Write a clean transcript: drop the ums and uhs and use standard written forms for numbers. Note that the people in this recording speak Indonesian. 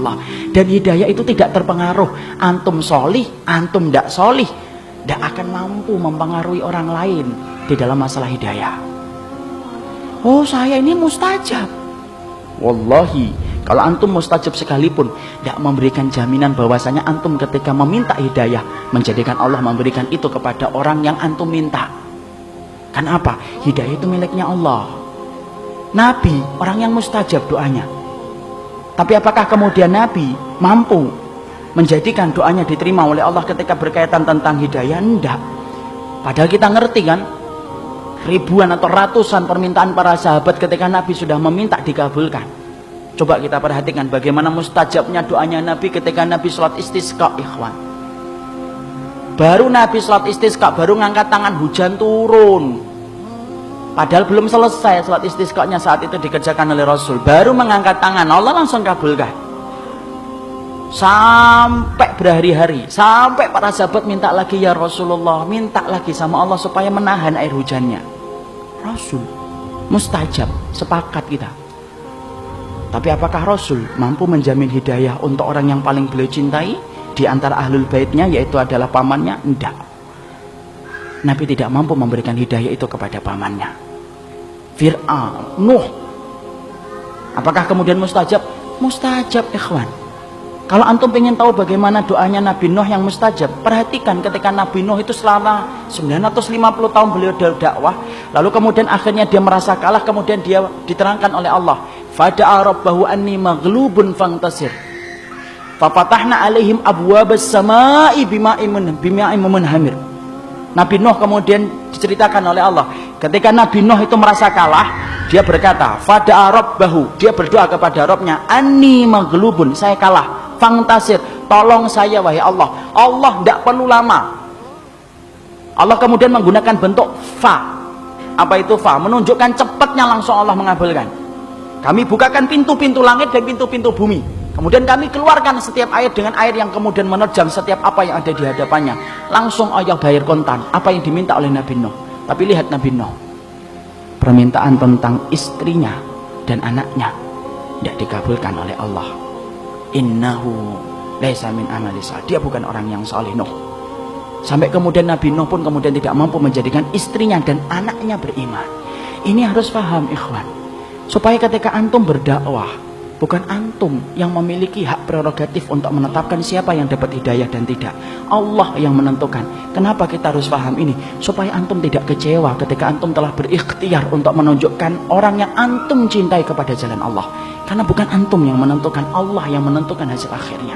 Allah. Dan hidayah itu tidak terpengaruh antum solih, antum tidak solih, tidak akan mampu mempengaruhi orang lain di dalam masalah hidayah. Oh, saya ini mustajab. Wallahi, kalau antum mustajab sekalipun tidak memberikan jaminan bahwasanya antum ketika meminta hidayah menjadikan Allah memberikan itu kepada orang yang antum minta. Kan apa? Hidayah itu miliknya Allah. Nabi orang yang mustajab doanya. Tapi apakah kemudian Nabi mampu menjadikan doanya diterima oleh Allah ketika berkaitan tentang hidayah? Enggak. Padahal kita ngerti kan, ribuan atau ratusan permintaan para sahabat ketika Nabi sudah meminta dikabulkan. Coba kita perhatikan bagaimana mustajabnya doanya Nabi ketika Nabi sholat istisqa, ikhwan. Baru Nabi sholat istisqa, baru ngangkat tangan, hujan turun. Padahal belum selesai sholat istisqa-nya saat itu dikerjakan oleh Rasul. Baru mengangkat tangan, Allah langsung kabulkan. Sampai berhari-hari, sampai para sahabat minta lagi, ya Rasulullah, minta lagi sama Allah supaya menahan air hujannya. Rasul mustajab, sepakat kita. Tapi apakah Rasul mampu menjamin hidayah untuk orang yang paling beliau cintai di antara ahlul baitnya, yaitu adalah pamannya? Tidak. Nabi tidak mampu memberikan hidayah itu kepada pamannya. Fir'aun, Nuh, apakah kemudian mustajab? Mustajab, ikhwan. Kalau antum ingin tahu bagaimana doanya Nabi Nuh yang mustajab, perhatikan ketika Nabi Nuh itu selama 950 tahun beliau dakwah, lalu kemudian akhirnya dia merasa kalah, kemudian dia diterangkan oleh Allah, fada'a rabbahu anni maghlubun fantasir, fafatahna alaihim abwabas samai bima'im munhamir. Nabi Nuh kemudian diceritakan oleh Allah, ketika Nabi Nuh itu merasa kalah, dia berkata, fada'a rabbahu, dia berdoa kepada Rabbnya, anni maghlubun, saya kalah, fantasir, tolong saya wahai Allah. Allah tidak perlu lama. Allah kemudian menggunakan bentuk fa. Apa itu fa? Menunjukkan cepatnya langsung Allah mengabulkan. Kami bukakan pintu-pintu langit dan pintu-pintu bumi. Kemudian kami keluarkan setiap air dengan air yang kemudian menerjang setiap apa yang ada di hadapannya. Langsung Allah bayar kontan apa yang diminta oleh Nabi Nuh. Tapi lihat Nabi Nuh, permintaan tentang istrinya dan anaknya tidak dikabulkan oleh Allah. Innahu laisa min amali salih, dia bukan orang yang saleh. Nuh, sampai kemudian Nabi Nuh pun kemudian tidak mampu menjadikan istrinya dan anaknya beriman. Ini harus paham, ikhwan, supaya ketika antum berdakwah, bukan antum yang memiliki hak prerogatif untuk menetapkan siapa yang dapat hidayah dan tidak. Allah yang menentukan. Kenapa kita harus paham ini? Supaya antum tidak kecewa ketika antum telah berikhtiar untuk menunjukkan orang yang antum cintai kepada jalan Allah. Karena bukan antum yang menentukan, Allah yang menentukan hasil akhirnya.